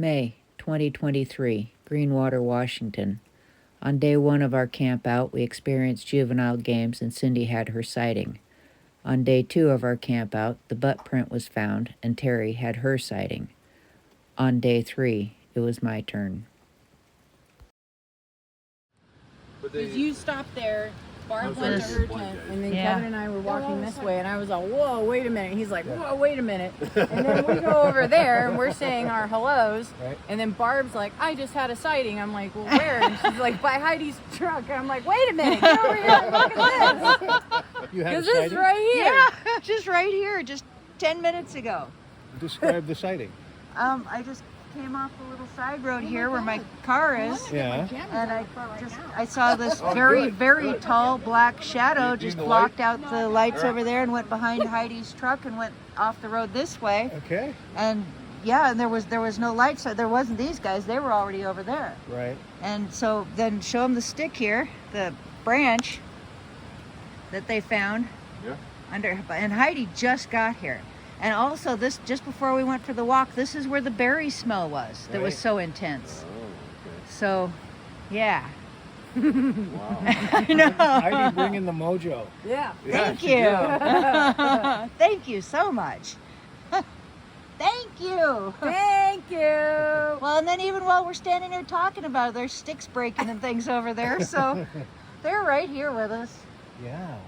May 2023, Greenwater, Washington. On day 1 of our camp out, we experienced juvenile games and Cindy had her sighting. On day 2 of our camp out, the butt print was found and Terry had her sighting. On day 3, it was my turn. Because you stopped there, Barb went to her tent, and then Kevin and I were walking this way, and I was like, whoa, wait a minute. He's like, whoa, wait a minute. And then we go over there, and we're saying our hellos, and then Barb's like, I just had a sighting. I'm like, well, where? And she's like, by Heidi's truck. And I'm like, wait a minute, get over here and look at this. You had a Because this is sighting? right here. Yeah, just right here, just 10 minutes ago. Describe the sighting. I just came off the little side road here where my car is. Yeah. And I saw this very tall black shadow just blocked out the lights over there and went behind Heidi's truck and went off the road this way. Okay. And yeah, and there was no lights, so there wasn't these guys. They were already over there. Right. And so then show them the stick here, the branch that they found. Yeah. And Heidi just got here. And also this, just before we went for the walk, this is where the berry smell was that was so intense. Oh, okay. So, yeah. Wow. I know. Heidi bringing the mojo. Yeah. Thank she you. Thank you so much. Thank you. Thank you. Well, and then even while we're standing here talking about it, there's sticks breaking and things over there. So they're right here with us. Yeah.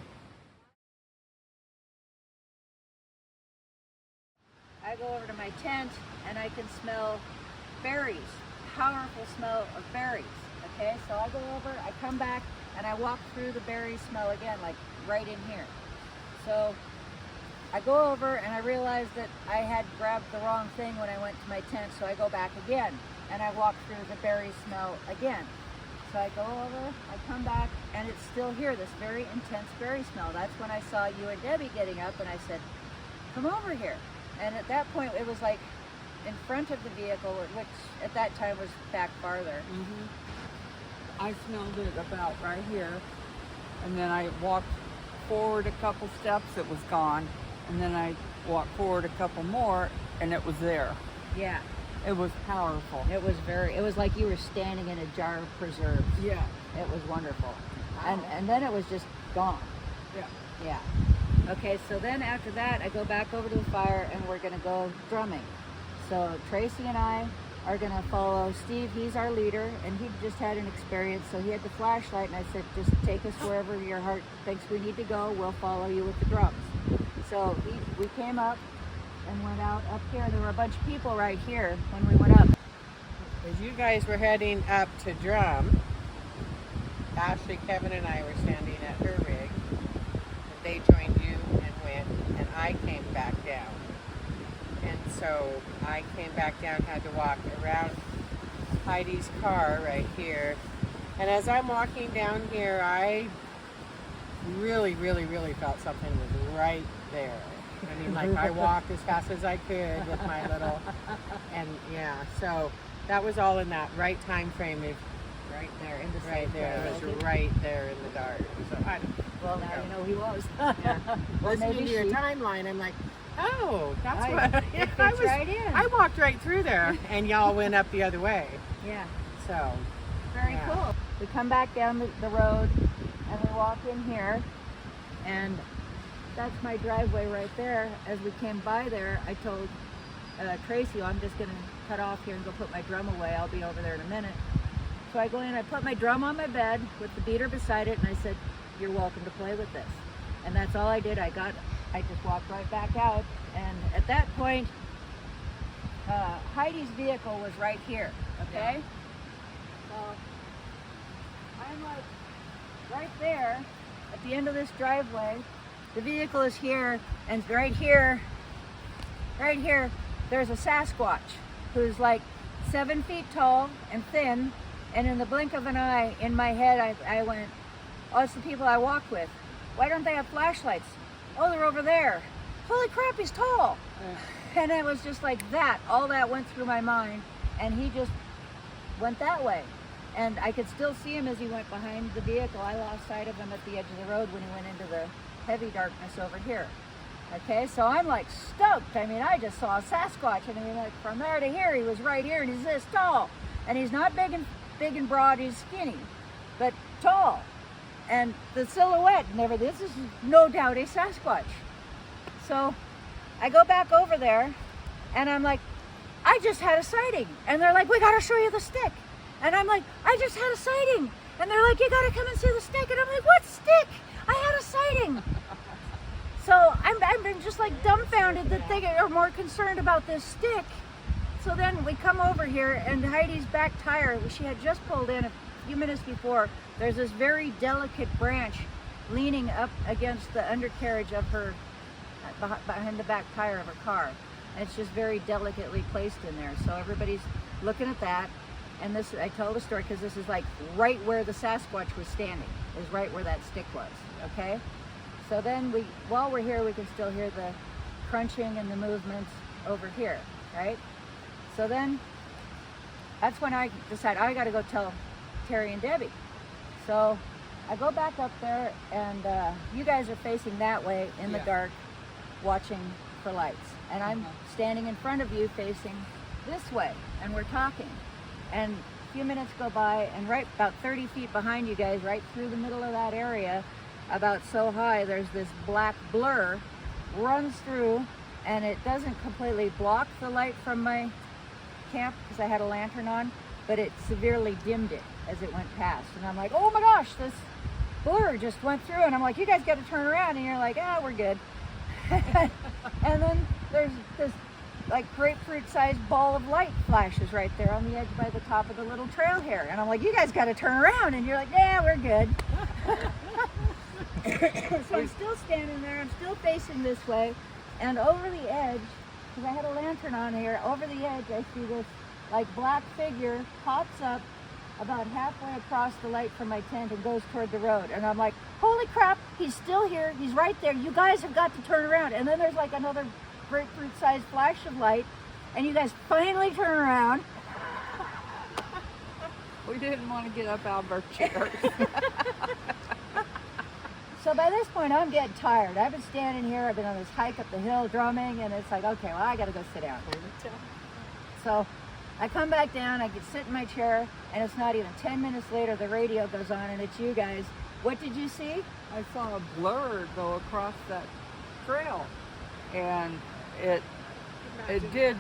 I go over to my tent and I can smell berries, powerful smell of berries. Okay, so I go over, I come back and I walk through the berry smell again, like right in here. So I go over and I realize that I had grabbed the wrong thing when I went to my tent, so I go back again and I walk through the berry smell again. So I go over, I come back, and it's still here, this very intense berry smell. That's when I saw you and Debbie getting up and I said, come over here. And at that point, it was like in front of the vehicle, which at that time was back farther. I smelled it about right here, and then I walked forward a couple steps, it was gone, and then I walked forward a couple more, and it was there. Yeah, It was powerful. it was like you were standing in a jar of preserves. Yeah. It was wonderful. And then it was just gone. Yeah. Yeah. Okay, so then after that, I go back over to the fire and we're gonna go drumming. So Tracy and I are gonna follow Steve. He's our leader and he just had an experience. So he had the flashlight and I said, just take us wherever your heart thinks we need to go. We'll follow you with the drums. So we came up and went out up here. There were a bunch of people right here when we went up. As you guys were heading up to drum, Ashley, Kevin, and I were standing at her rig. And they joined you and went, and I came back down. And so I came back down, had to walk around Heidi's car right here. And as I'm walking down here, I really felt something was right there. I mean, like I walked as fast as I could with my little, and yeah, so that was all in that right time frame of Right there in the right there. It was right there in the dark. So I Well, now you know he was. yeah. Well, Listening maybe to your she- timeline, I'm like, oh, that's Right. what It I fits was. right in. I walked right through there, and y'all went up the other way. Yeah. So Very Yeah. cool. We come back down the road and we walk in here and that's my driveway right there. As we came by there, I told Tracy, I'm just going to cut off here and go put my drum away. I'll be over there in a minute. So I go in, I put my drum on my bed with the beater beside it and I said, you're welcome to play with this. And that's all I did. I just walked right back out and at that point, Heidi's vehicle was right here, okay? So I'm like right there at the end of this driveway. The vehicle is here, and right here, there's a Sasquatch who's like 7 feet tall and thin. And in the blink of an eye, in my head, I went, oh, it's the people I walk with. Why don't they have flashlights? Oh, they're over there. Holy crap, he's tall. And it was just like that. All that went through my mind, and he just went that way. And I could still see him as he went behind the vehicle. I lost sight of him at the edge of the road when he went into the heavy darkness over here. Okay, so I'm like stoked. I mean, I just saw a Sasquatch, and I mean, like from there to here, he was right here, and he's this tall, and he's not big and broad. He's skinny, but tall, and the silhouette and everything. This is no doubt a Sasquatch. So I go back over there, and I'm like, I just had a sighting, and they're like, we gotta show you the stick, and I'm like, I just had a sighting, and they're like, you gotta come and see the stick, and I'm like, what stick? I had a sighting. So I'm just like dumbfounded that they are more concerned about this stick. So then we come over here, and Heidi's back tire, she had just pulled in a few minutes before. There's this very delicate branch leaning up against the undercarriage of her, behind the back tire of her car. And it's just very delicately placed in there. So everybody's looking at that. And this, I told the story because this is like right where the Sasquatch was standing, is right where that stick was, okay? So then while we're here, we can still hear the crunching and the movements over here, right? So then that's when I decide I got to go tell Terry and Debbie. So I go back up there, and you guys are facing that way in the dark, watching for lights. And I'm standing in front of you facing this way, and we're talking. And a few minutes go by, and right about 30 feet behind you guys, right through the middle of that area, about so high, there's this black blur runs through, and it doesn't completely block the light from my camp because I had a lantern on, but it severely dimmed it as it went past. And I'm like, oh my gosh, this blur just went through, and I'm like, you guys got to turn around, and you're like, ah, we're good. And then there's this like grapefruit-sized ball of light flashes right there on the edge by the top of the little trail here, and I'm like, you guys got to turn around, and you're like, yeah, we're good. So I'm still standing there, I'm still facing this way, and over the edge, because I had a lantern on here, over the edge I see this like black figure pops up about halfway across the light from my tent and goes toward the road. And I'm like, holy crap, he's still here, he's right there, you guys have got to turn around. And then there's like another grapefruit-sized flash of light, and you guys finally turn around. We didn't want to get up out of our chairs. So by this point, I'm getting tired. I've been standing here, I've been on this hike up the hill drumming, and it's like, okay, well, I gotta go sit down. So I come back down, I get sit in my chair, and it's not even 10 minutes later, the radio goes on, and it's you guys. What did you see? I saw a blur go across that trail, and it did,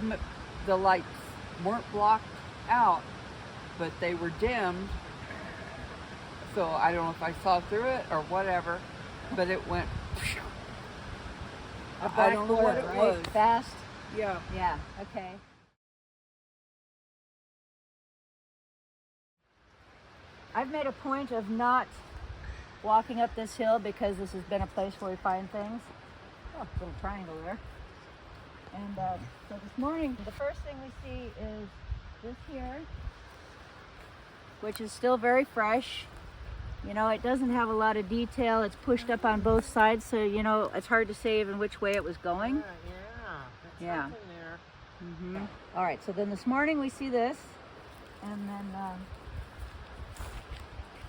the lights weren't blocked out, but they were dimmed. So I don't know if I saw through it or whatever, but it went. I don't know what it was. Fast? Yeah. Yeah, okay. I've made a point of not walking up this hill because this has been a place where we find things. Oh, little triangle there. And so this morning, the first thing we see is this here, which is still very fresh. You know, it doesn't have a lot of detail. It's pushed up on both sides, so, you know, it's hard to say even which way it was going. Yeah. Mm-hmm. All right, so then this morning we see this, and then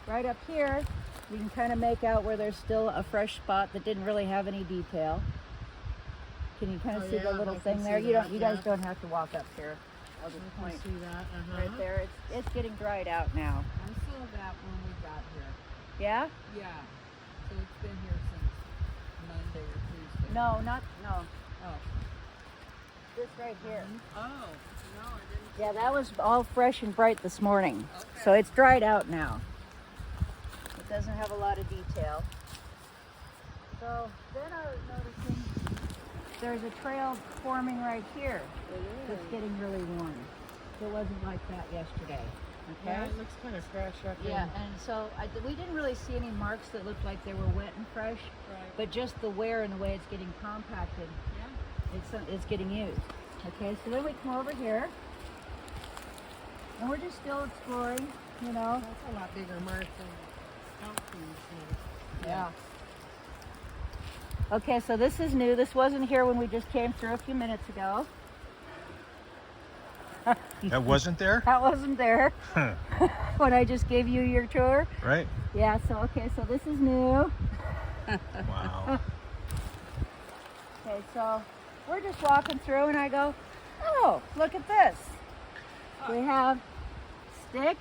right up here, you can kind of make out where there's still a fresh spot that didn't really have any detail. Can you kind of see the little thing there? You guys don't have to walk up here. I'll just point See that? right there. It's getting dried out now. I saw that when we got here. Yeah? Yeah. So it's been here since Monday or Tuesday. No. Oh. This right here. Oh. No, I didn't. Yeah, that was all fresh and bright this morning. So it's dried out now. It doesn't have a lot of detail. So then I was noticing there's a trail forming right here. It's getting really warm. It wasn't like that yesterday. Okay? Yeah, it looks kind of fresh up there. Yeah, and so we didn't really see any marks that looked like they were wet and fresh, but just the wear and the way it's getting compacted, it's getting used. Okay, so then we come over here, and we're just still exploring, you know. That's a lot bigger mark than skunk food. Yeah. Okay, so this is new. This wasn't here when we just came through a few minutes ago. That wasn't there? That wasn't there when I just gave you your tour. Right? Yeah, so okay, so this is new. Wow. Okay, So we're just walking through and I go, oh, look at this. We have stick.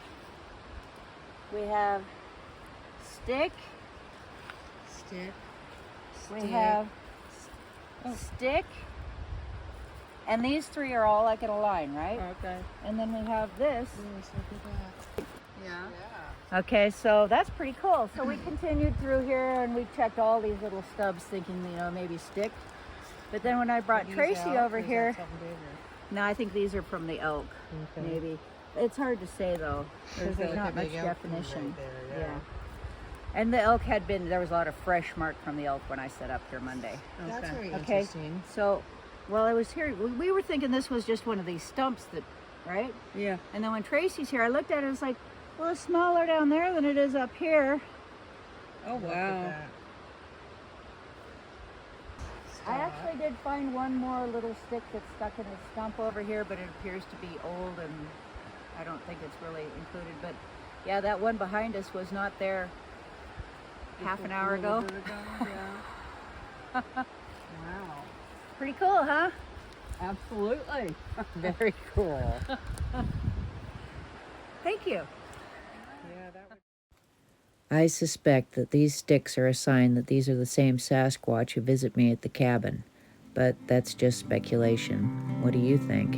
We have stick. Stick. We have stick. And these three are all like in a line, right? Okay. And then we have this. Yeah. Okay, so that's pretty cool. So we continued through here and we checked all these little stubs thinking, you know, maybe stick. But then when I brought Tracy over here, no, I think these are from the elk, maybe. It's hard to say though, because there's not much definition. Right there, yeah. And the elk had been, there was a lot of fresh mark from the elk when I set up here Monday. That's very Okay, interesting. so while I was here, we were thinking this was just one of these stumps that, right? Yeah. And then when Tracy's here, I looked at it and was like, well, it's smaller down there than it is up here. Oh, wow. I actually did find one more little stick that's stuck in a stump over here, but it appears to be old and I don't think it's really included. But yeah, that one behind us was not there half an hour ago. Wow. Pretty cool, huh? Absolutely. Very cool. Thank you. Yeah, that would... I suspect that these sticks are a sign that these are the same Sasquatch who visit me at the cabin, but that's just speculation. What do you think?